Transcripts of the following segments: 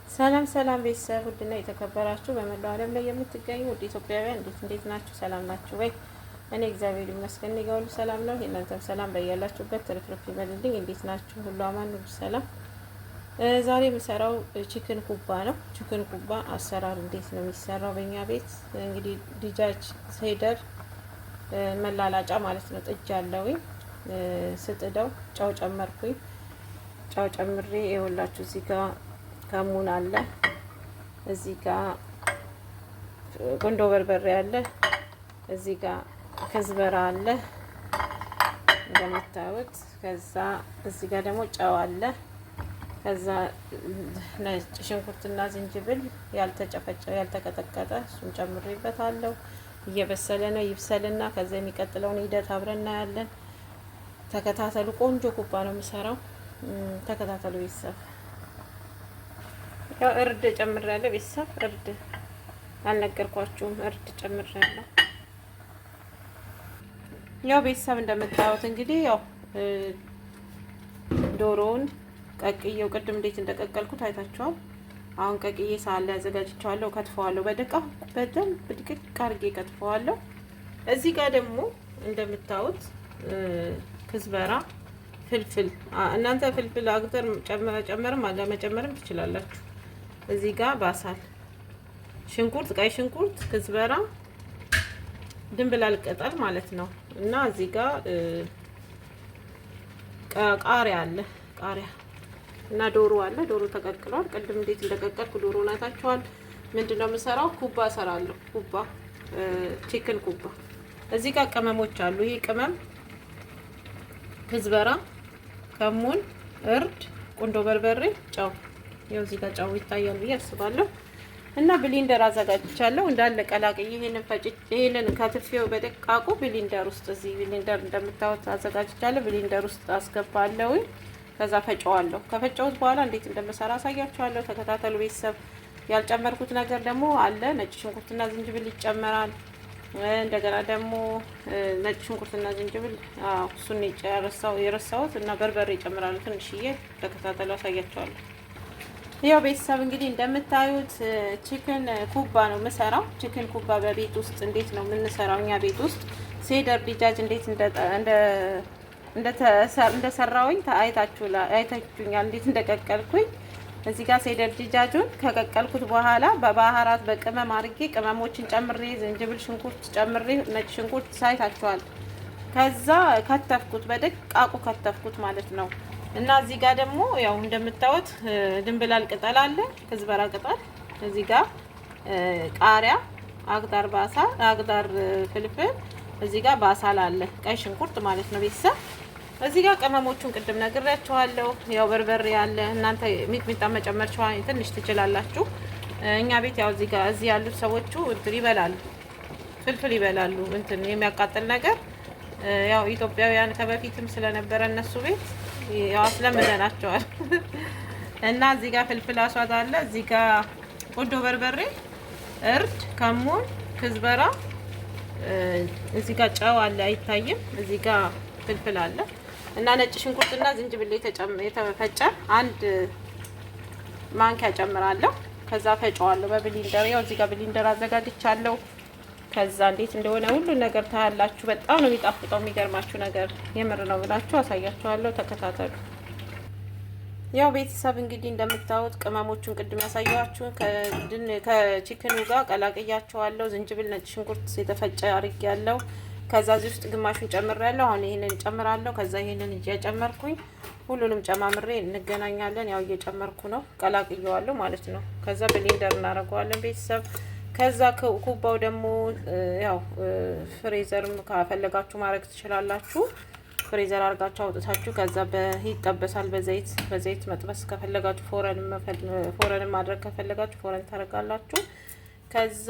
ሰላም ሰላም ቤተሰብ ውድና የተከበራችሁ በመላው ዓለም ላይ የምትገኙ ውድ ኢትዮጵያውያን እንዴት ናችሁ? ሰላም ናችሁ ወይ? እኔ እግዚአብሔር ይመስገን እኔ ጋር ሁሉ ሰላም ነው። የእናንተም ሰላም በያላችሁበት ትርፍርፍ ይበልልኝ። እንዴት ናችሁ? ሁሉ አማን፣ ሁሉ ሰላም። ዛሬ የምሰራው ቺክን ኩባ ነው። ቺክን ኩባ አሰራር እንዴት ነው የሚሰራው? በእኛ ቤት እንግዲህ ዲጃጅ ሄደር መላላጫ ማለት ነው ጥጃ አለውኝ። ስጥደው ጨው ጨመርኩኝ። ጨው ጨምሬ ይኸውላችሁ እዚህ ጋር ከሙን አለ፣ እዚህ ጋር ቁንዶ በርበሬ አለ፣ እዚህ ጋር ከዝበራ አለ እንደምታዩት። ከዛ እዚህ ጋር ደግሞ ጨው አለ። ከዛ ነጭ ሽንኩርትና ዝንጅብል ያልተቀጠቀጠ እሱን ጨምሬበታለሁ። እየበሰለ ነው፣ ይብሰልና ከዛ የሚቀጥለውን ሂደት አብረን እናያለን። ተከታተሉ። ቆንጆ ኩባ ነው የምሰራው። ተከታተሉ ቤተሰብ። ያው እርድ ጨምሬያለሁ ቤተሰብ። እርድ አልነገርኳችሁም፣ እርድ ጨምሬያለሁ። ያው ቤተሰብ እንደምታዩት እንግዲህ ያው ዶሮውን ቀቅዬው ቅድም እንዴት እንደቀቀልኩት አይታችኋል። አሁን ቀቅዬ ሳለ አዘጋጅቻለሁ። ከትፈዋለሁ፣ በደንብ ድቅቅ አድርጌ ከትፈዋለሁ። እዚህ ጋር ደግሞ እንደምታዩት ክዝበራ፣ ፍልፍል እናንተ ፍልፍል አግተር ጨመርም አለመጨመርም ትችላላችሁ። እዚህ ጋር ባሳል ሽንኩርት፣ ቀይ ሽንኩርት፣ ክዝበራ፣ ድንብላል ቅጠል ማለት ነው። እና እዚህ ጋር ቃሪያ አለ፣ ቃሪያ እና ዶሮ አለ። ዶሮ ተቀቅሏል። ቅድም እንዴት እንደቀቀልኩ ዶሮ ናታችኋል። ምንድነው የምሰራው? ኩባ እሰራለሁ። ኩባ ቺክን ኩባ። እዚህ ጋር ቅመሞች አሉ። ይሄ ቅመም ክዝበራ፣ ከሙን፣ እርድ፣ ቁንዶ በርበሬ፣ ጨው። ያው እዚህ ጋር ጨው ይታያል ብዬ አስባለሁ። እና ብሊንደር አዘጋጅቻለሁ እንዳለ ቀላቅዬ ይሄንን ከትፌው በደቃቁ ብሊንደር ውስጥ እዚህ ብሊንደር እንደምታዩት አዘጋጅቻለሁ። ብሊንደር ውስጥ አስገባለሁ። ከዛ ፈጨዋለሁ። ከፈጨሁት በኋላ እንዴት እንደምሰራ አሳያችኋለሁ። ተከታተሉ ቤተሰብ። ያልጨመርኩት ነገር ደግሞ አለ። ነጭ ሽንኩርትና ዝንጅብል ይጨመራል። እንደገና ደግሞ ነጭ ሽንኩርትና ዝንጅብል እሱን የረሳሁት እና በርበሬ ይጨምራሉ ትንሽዬ። ተከታተሉ አሳያችኋለሁ። ያው ቤተሰብ እንግዲህ እንደምታዩት ቺክን ኩባ ነው የምሰራው። ቺክን ኩባ በቤት ውስጥ እንዴት ነው የምንሰራው? እኛ ቤት ውስጥ ሴደር ዲጃጅ እንዴት እንደሰራውኝ አይታችሁኛል፣ እንዴት እንደቀቀልኩኝ። እዚህ ጋር ሴደር ዲጃጁን ከቀቀልኩት በኋላ በባህራት በቅመም አድርጌ ቅመሞችን ጨምሬ ዝንጅብል፣ ሽንኩርት ጨምሬ ነጭ ሽንኩርት ሳይታችኋል። ከዛ ከተፍኩት፣ በደቃቁ ከተፍኩት ማለት ነው። እና እዚህ ጋር ደግሞ ያው እንደምታዩት ድንብላል ቅጠል አለ፣ ከዝበራ ቅጠል፣ እዚህ ጋር ቃሪያ፣ አግዳር ፍልፍል፣ እዚህ ጋር ባሳል አለ፣ ቀይ ሽንኩርት ማለት ነው ቤተሰብ። እዚህ ጋር ቅመሞቹን ቅድም ነግሬያችኋለሁ። ያው በርበሬ አለ። እናንተ ሚጥሚጣ መጨመር ትንሽ ትችላላችሁ። እኛ ቤት ያው እዚህ ያሉት ሰዎቹ እንትን ይበላሉ፣ ፍልፍል ይበላሉ፣ እንትን የሚያቃጥል ነገር። ያው ኢትዮጵያውያን ከበፊትም ስለነበረ እነሱ ቤት ያው አስለምደናቸዋል። እና እዚህ ጋር ፍልፍል አስዋት አለ። እዚህ ጋር ቁንዶ በርበሬ፣ እርድ፣ ከሙን፣ ክዝበራ፣ እዚህ ጋር ጨው አለ አይታይም። እዚህ ጋር ፍልፍል አለ እና ነጭ ሽንኩርትና ዝንጅብል የተፈጨ አንድ ማንኪያ ጨምራለሁ። ከዛ ፈጨዋለሁ በብሊንደር። ያው እዚህ ጋር ብሊንደር አዘጋጅቻለሁ። ከዛ እንዴት እንደሆነ ሁሉ ነገር ታያላችሁ። በጣም ነው የሚጣፍጠው። የሚገርማችሁ ነገር የምር ነው ብላችሁ አሳያችኋለሁ። ተከታተሉ። ያው ቤተሰብ እንግዲህ እንደምታዩት ቅመሞቹን ቅድም ያሳያችሁን ከቺክኑ ጋር ቀላቅያቸዋለሁ። ዝንጅብል፣ ነጭ ሽንኩርት የተፈጨ አድርጌያለሁ። ከዛ እዚህ ውስጥ ግማሹን ጨምሬያለሁ። አሁን ይሄንን ጨምራለሁ። ከዛ ይሄንን እየጨመርኩኝ ሁሉንም ጨማምሬ እንገናኛለን። ያው እየጨመርኩ ነው፣ ቀላቅየዋለሁ ማለት ነው። ከዛ ብሌንደር እናደርገዋለን ቤተሰብ። ከዛ ኩባው ደግሞ ያው ፍሬዘርም ካፈለጋችሁ ማድረግ ትችላላችሁ። ፍሬዘር አድርጋችሁ አውጥታችሁ ከዛ ይጠበሳል በዘይት መጥበስ ከፈለጋችሁ፣ ፎረን ማድረግ ከፈለጋችሁ ፎረን ታደርጋላችሁ። ከዛ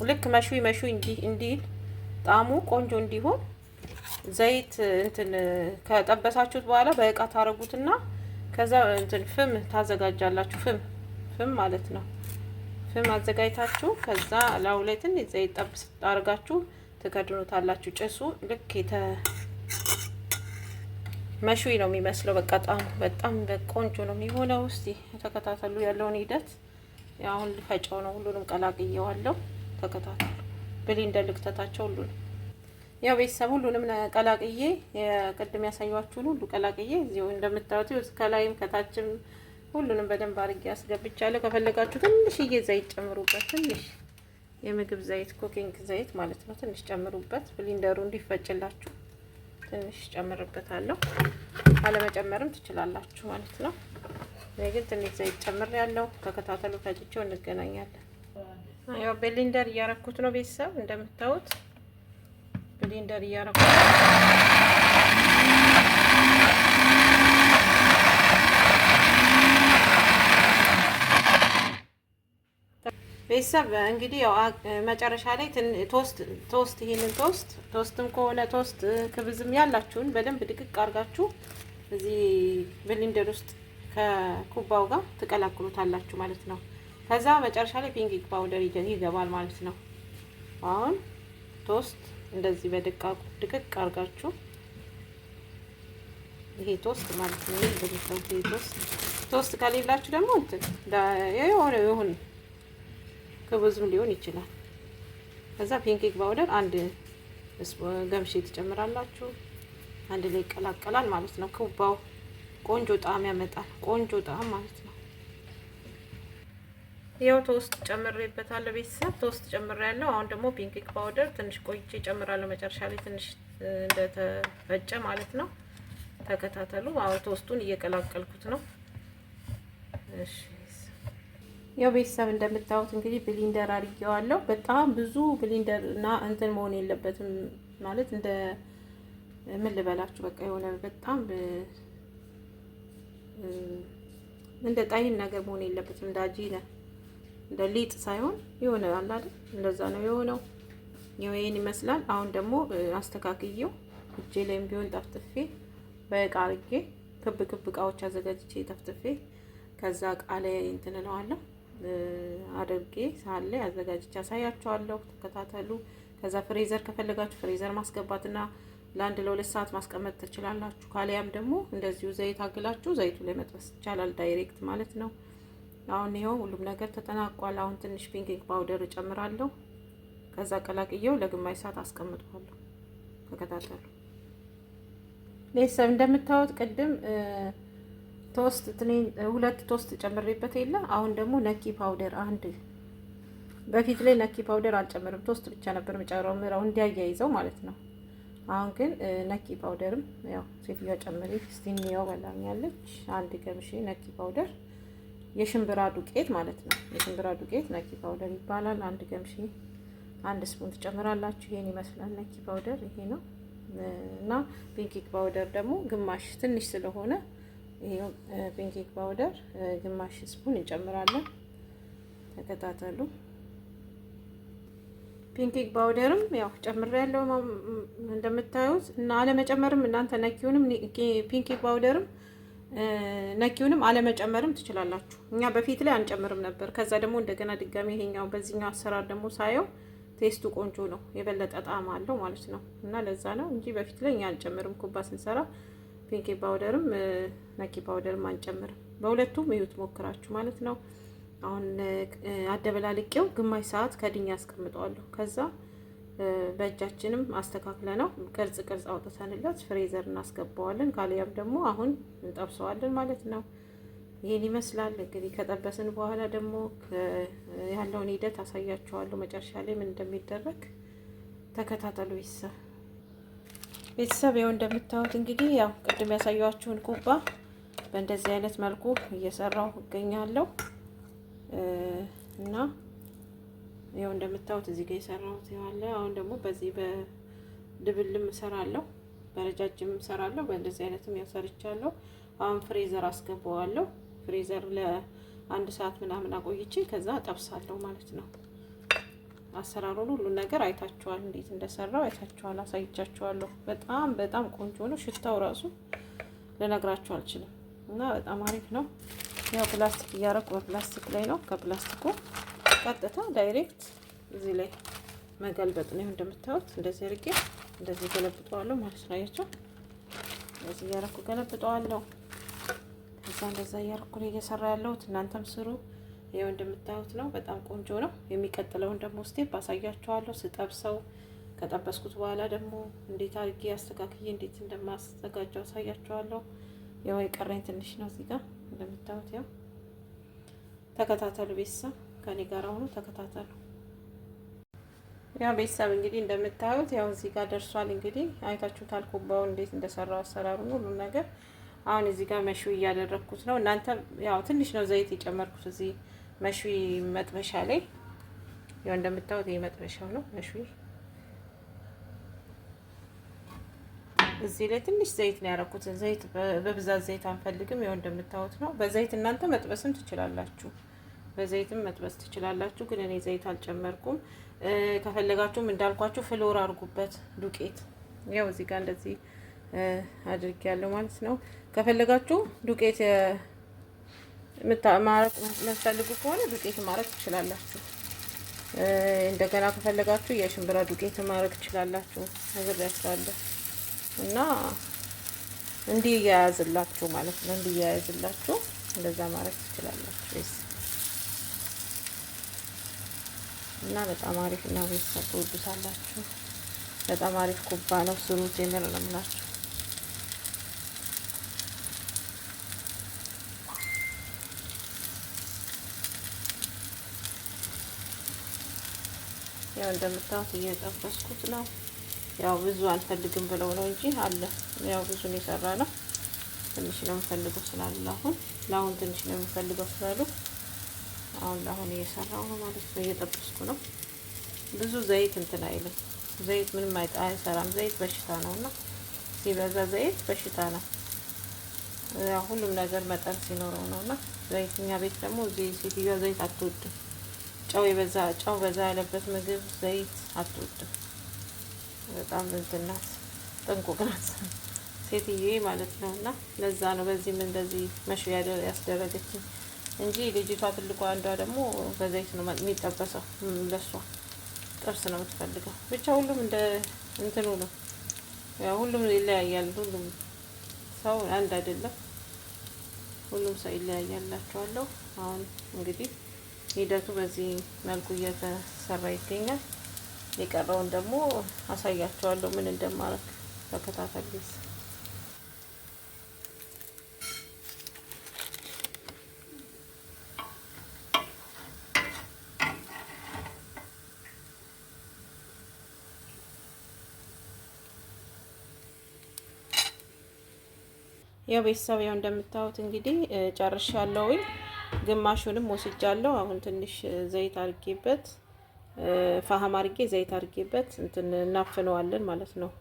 ልክ መሹ እንዲል ጣዕሙ ቆንጆ እንዲሆን ዘይት ከጠበሳችሁት በኋላ በእቃ ታረጉትና ከዛ ፍም ታዘጋጃላችሁ። ፍም ማለት ነው። ፍም አዘጋጅታችሁ ከዛ ላዩ ላይ ትንሽ ዘይት ጠብስ አድርጋችሁ ትከድኑታላችሁ። ጭሱ ልክ መሹይ ነው የሚመስለው። በቃ በጣም ቆንጆ ነው የሚሆነው። እስቲ ተከታተሉ ያለውን ሂደት። ያው አሁን ልፈጨው ነው። ሁሉንም ቀላቅየዋለሁ። ተከታተሉ። ብሌንደር ልክተታቸው ሁሉንም። ያው ቤተሰብ ሁሉንም ቀላቅዬ የቅድም ያሳያችሁን ሁሉ ቀላቅዬ እዚሁ እንደምታዩት ከላይም ከታችም ሁሉንም በደንብ አድርጌ አስገብቻለሁ። ከፈለጋችሁ ትንሽዬ ዘይት ጨምሩበት። ትንሽ የምግብ ዘይት ኩኪንግ ዘይት ማለት ነው። ትንሽ ጨምሩበት። ብሌንደሩ እንዲፈጭላችሁ ትንሽ ጨምርበታለሁ። አለመጨመርም ትችላላችሁ ማለት ነው። እኔ ግን ትንሽ ዘይት ጨምሬያለሁ። ተከታተሉ። ፈጭቼው እንገናኛለን። ያው ብሌንደር እያረኩት ነው ቤተሰብ እንደምታዩት ብሌንደር እያረኩት ቤተሰብ እንግዲህ ያው መጨረሻ ላይ ቶስት ይሄንን ቶስትም ከሆነ ቶስት ክብዝም ያላችሁን በደንብ ድቅቅ አድርጋችሁ እዚህ ብሌንደር ውስጥ ከኩባው ጋር ትቀላቅሉታላችሁ ማለት ነው። ከዛ መጨረሻ ላይ ቤኪንግ ፓውደር ይገባል ማለት ነው። አሁን ቶስት እንደዚህ በድቃቁ ድቅቅ አድርጋችሁ ይሄ ቶስት ማለት ነው። ይሄ ቶስት ከሌላችሁ ደግሞ እንትን ይሁን ክብዝም ሊሆን ይችላል። ከዛ ቤኪንግ ፓውደር አንድ ገምሼ ትጨምራላችሁ። አንድ ላይ ይቀላቀላል ማለት ነው። ኩባው ቆንጆ ጣዕም ያመጣል። ቆንጆ ጣዕም ማለት ነው። ያው ቶስት ጨምሬበታለሁ ቤተሰብ ቶስት ጨምሬያለሁ። አሁን ደግሞ ቤኪንግ ፓውደር ትንሽ ቆይቼ ጨምራለሁ። መጨረሻ ላይ ትንሽ እንደተፈጨ ማለት ነው። ተከታተሉ። አሁን ቶስቱን እየቀላቀልኩት ነው። እሺ ያው ቤተሰብ እንደምታዩት እንግዲህ ብሌንደር አድርጌዋለሁ። በጣም ብዙ ብሌንደር እና እንትን መሆን የለበትም ማለት እንደ ምን ልበላችሁ በቃ የሆነ በጣም እንደ ጣይን ነገር መሆን የለበትም። እንደ አጂነ እንደ ሊጥ ሳይሆን የሆነ አለ አይደል እንደዛ ነው የሆነው። ይሄን ይመስላል። አሁን ደግሞ አስተካክየው እጄ ላይም ቢሆን ጠፍጥፌ በእቃ አድርጌ ክብ ክብ እቃዎች አዘጋጅቼ ጠፍጥፌ ከዛ እቃ ላይ እንትን እለዋለሁ አድርጌ ሳህን ላይ አዘጋጅቼ አሳያችኋለሁ። ተከታተሉ። ከዛ ፍሬዘር ከፈለጋችሁ ፍሬዘር ማስገባትና ለአንድ ለሁለት ሰዓት ማስቀመጥ ትችላላችሁ። ካሊያም ደግሞ እንደዚሁ ዘይት አግላችሁ ዘይቱ ላይ መጥበስ ይቻላል፣ ዳይሬክት ማለት ነው። አሁን ይሄው ሁሉም ነገር ተጠናቋል። አሁን ትንሽ ቤኪንግ ፓውደር እጨምራለሁ። ከዛ ቀላቅየው ለግማሽ ሰዓት አስቀምጠዋለሁ። ተከታተሉ። ቤተሰብ እንደምታዩት ቅድም ቶስት ሁለት ቶስት ጨምሬበት የለ። አሁን ደግሞ ነኪ ፓውደር አንድ። በፊት ላይ ነኪ ፓውደር አልጨምርም፣ ቶስት ብቻ ነበር የምጨምረው እንዲያያይዘው ማለት ነው። አሁን ግን ነኪ ፓውደርም ያው ሴትዮዋ ጨምሪ ስቲኒያው በላኛለች። አንድ ገምሼ ነኪ ፓውደር የሽምብራ ዱቄት ማለት ነው። የሽምብራ ዱቄት ነኪ ፓውደር ይባላል። አንድ ገምሼ አንድ ስፑን ትጨምራላችሁ። ይሄን ይመስላል ነኪ ፓውደር ይሄ ነው። እና ቤኪንግ ፓውደር ደግሞ ግማሽ ትንሽ ስለሆነ ይሄው ቤኪንግ ፓውደር ግማሽ ስፑን እንጨምራለን። ተከታተሉ። ቤኪንግ ፓውደርም ያው ጨምሬያለሁ እንደምታዩት እና አለመጨመርም እናንተ ነኪውንም ቤኪንግ ፓውደርም ነኪውንም አለመጨመርም ትችላላችሁ። እኛ በፊት ላይ አንጨምርም ነበር። ከዛ ደግሞ እንደገና ድጋሚ ይሄኛው በዚህኛው አሰራር ደግሞ ሳየው ቴስቱ ቆንጆ ነው፣ የበለጠ ጣዕም አለው ማለት ነው። እና ለዛ ነው እንጂ በፊት ላይ እኛ አንጨምርም። ኩባ ስንሰራ ቤኪንግ ፓውደርም ነኪ ፓውደርም አንጨምርም። በሁለቱም ይሁት ሞክራችሁ ማለት ነው። አሁን አደበላልቄው ግማሽ ሰዓት ከድኛ አስቀምጠዋለሁ። ከዛ በእጃችንም አስተካክለ ነው ቅርጽ አውጥተንለት ፍሬዘር እናስገባዋለን። ካሊያም ደግሞ አሁን እንጠብሰዋለን ማለት ነው። ይሄን ይመስላል እንግዲህ። ከጠበስን በኋላ ደግሞ ያለውን ሂደት አሳያችኋለሁ መጨረሻ ላይ ምን እንደሚደረግ ተከታተሉ። ቤተሰብ ይኸው እንደምታዩት እንግዲህ ያው ቅድም ያሳያችሁን ኩባ በእንደዚህ አይነት መልኩ እየሰራሁ እገኛለሁ እና ይኸው እንደምታዩት እዚህ ጋር የሰራሁት ያለ። አሁን ደግሞ በዚህ በድብልም እሰራለሁ፣ በረጃጅም እሰራለሁ፣ በእንደዚህ አይነትም ያሰርቻለሁ። አሁን ፍሬዘር አስገባዋለሁ። ፍሬዘር ለአንድ ሰዓት ምናምን አቆይቼ ከዛ ጠብሳለሁ ማለት ነው። አሰራሩን ሁሉ ነገር አይታችኋል፣ እንዴት እንደሰራው አይታችኋል፣ አሳይቻችኋለሁ። በጣም በጣም ቆንጆ ነው። ሽታው ራሱ ልነግራችሁ አልችልም እና በጣም አሪፍ ነው። ያው ፕላስቲክ እያረኩ በፕላስቲክ ላይ ነው። ከፕላስቲኩ ቀጥታ ዳይሬክት እዚህ ላይ መገልበጥ ነው። እንደምታዩት እንደዚህ አድርጌ እንደዚህ ገለብጠዋለሁ ማለት ነው። አያችሁ እንደዚህ እያደረኩ ገለብጠዋለሁ። ከዛ እንደዛ እያደረኩ ነው እየሰራ ያለሁት። እናንተም ስሩ። ይኸው እንደምታዩት ነው። በጣም ቆንጆ ነው። የሚቀጥለውን ደግሞ ስቴፕ አሳያችኋለሁ ስጠብሰው። ከጠበስኩት በኋላ ደግሞ እንዴት አድርጌ አስተካክዬ እንዴት እንደማዘጋጀው አሳያችኋለሁ። ያው የቀረኝ ትንሽ ነው እዚህ ጋር እንደምታዩት። ያው ተከታተሉ ቤተሰብ፣ ከኔ ጋር ሆኖ ተከታተሉ። ያው ቤተሰብ እንግዲህ እንደምታዩት ያው እዚህ ጋር ደርሷል። እንግዲህ አይታችሁታል ኩባው እንዴት እንደሰራው አሰራሩን ሁሉ ነገር። አሁን እዚህ ጋር መሽዊ እያደረኩት ነው። እናንተ ያው ትንሽ ነው ዘይት የጨመርኩት እዚህ መሽዊ መጥበሻ ላይ። ያው እንደምታዩት ይሄ መጥበሻው ነው መሽዊ። እዚህ ላይ ትንሽ ዘይት ነው ያደረኩት። ዘይት በብዛት ዘይት አንፈልግም። ያው እንደምታዩት ነው። በዘይት እናንተ መጥበስም ትችላላችሁ፣ በዘይትም መጥበስ ትችላላችሁ። ግን እኔ ዘይት አልጨመርኩም። ከፈለጋችሁም እንዳልኳችሁ ፍሎር አድርጉበት ዱቄት። ያው እዚህ ጋር እንደዚህ አድርጌያለሁ ማለት ነው። ከፈለጋችሁ ዱቄት ማረቅ የምትፈልጉ ከሆነ ዱቄት ማረቅ ትችላላችሁ። እንደገና ከፈለጋችሁ የሽምብራ ዱቄት ማረቅ ትችላላችሁ። ነግሬያችኋለሁ። እና እንዲያያዝላችሁ ማለት ነው። እንዲያያዝላችሁ እንደዛ ማድረግ ትችላላችሁ። እና በጣም አሪፍ ነው። ቤተሰብ ትወዱታላችሁ። በጣም አሪፍ ኩባ ነው። ስሩት። የምር ነው የምላችሁ። ያው እንደምታዩት እየጠበስኩት ነው። ያው ብዙ አልፈልግም ብለው ነው እንጂ አለ። ያው ብዙ ነው የሰራ ነው። ትንሽ ነው የምፈልገው ስላሉ ለአሁን ትንሽ ነው የምፈልገው ስላሉ አሁን እየሰራው ነው ማለት ነው። እየጠበስኩ ነው። ብዙ ዘይት እንትን አይልም። ዘይት ምንም አይሰራም። ዘይት በሽታ ነውና ሲበዛ ዘይት በሽታ ነው። ያው ሁሉም ነገር መጠን ሲኖረው ነውና ዘይት እኛ ቤት ደግሞ እዚህ ሴትዮዋ ዘይት አትወድም። ጨው በዛ ያለበት ምግብ ዘይት አትወድም። በጣም እንትን ናት፣ ጥንቁቅ ናት ሴትዬ ማለት ነው። እና ለዛ ነው በዚህም እንደዚህ መሽው ያስደረገችኝ እንጂ ልጅቷ ትልቋ አንዷ ደግሞ በዘይት ነው የሚጠበሰው። ለሷ ጥብስ ነው የምትፈልገው። ብቻ ሁሉም እንደ እንትኑ ነው። ያው ሁሉም ይለያያል። ሁሉም ሰው አንድ አይደለም። ሁሉም ሰው ይለያያላችኋለሁ። አሁን እንግዲህ ሂደቱ በዚህ መልኩ እየተሰራ ይገኛል። የቀረውን ደግሞ አሳያችኋለሁ ምን እንደማረግ። ተከታተሉ። ያው ቤተሰብ ያው እንደምታዩት እንግዲህ ጨርሻለሁኝ። ግማሹንም ወስጃለሁ። አሁን ትንሽ ዘይት አድርጌበት ፋሃም አድርጌ ዘይት አድርጌበት እንትን እናፍነዋለን ማለት ነው።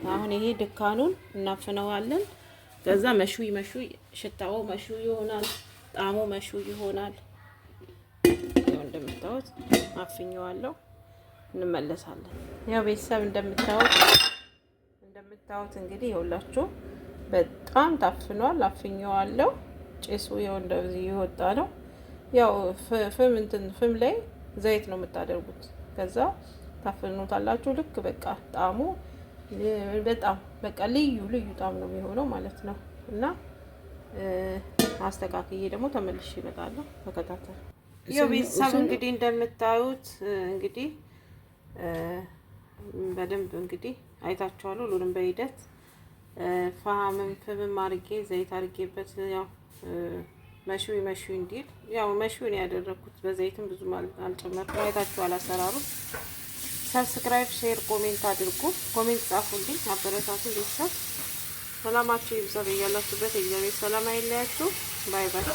አሁን ይሄ ድካኑን እናፍነዋለን። ከዛ መሽዊ ሽታው መሽዊ ይሆናል። ጣዕሙ መሽዊ ይሆናል። ያው እንደምታዩት አፍኘዋለሁ። እንመለሳለን። ያው ቤተሰብ እንደምታዩት እንግዲህ ይኸውላችሁ በጣም ታፍኗል። አፍኘዋለሁ። ጭሱ ይኸው እንደዚህ ይወጣ ነው። ያው ፍም ላይ ዘይት ነው የምታደርጉት። ከዛ ታፍኑታላችሁ። ልክ በቃ ጣዕሙ በጣም በቃ ልዩ ጣዕም ነው የሚሆነው ማለት ነው። እና አስተካክዬ ደግሞ ተመልሼ እመጣለሁ። ተከታተሉ። ያው ቤተሰብ እንግዲህ እንደምታዩት እንግዲህ በደንብ እንግዲህ አይታችኋል። ሁሉንም በሂደት ፍምም አድርጌ ዘይት አድርጌበት ያው መሽዊ እንዲል ያው መሽዊን ያደረኩት በዘይትም ብዙ አልጨመርኩም። አይታችኋል አሰራሩ። ሰብስክራይብ፣ ሼር፣ ኮሜንት አድርጉ። ኮሜንት ጻፉልኝ፣ አበረታቱ። ቤተሰብ ሰላማችሁ ይብዛ በያላችሁበት። የእግዚአብሔር ሰላም አይለያችሁ። ባይ ባይ።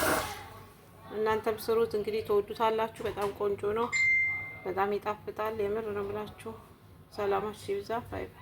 እናንተም ስሩት እንግዲህ ተወዱታላችሁ። በጣም ቆንጆ ነው። በጣም ይጣፍጣል። የምር ነው ብላችሁ ሰላማችሁ ይብዛ። ባይ ባይ።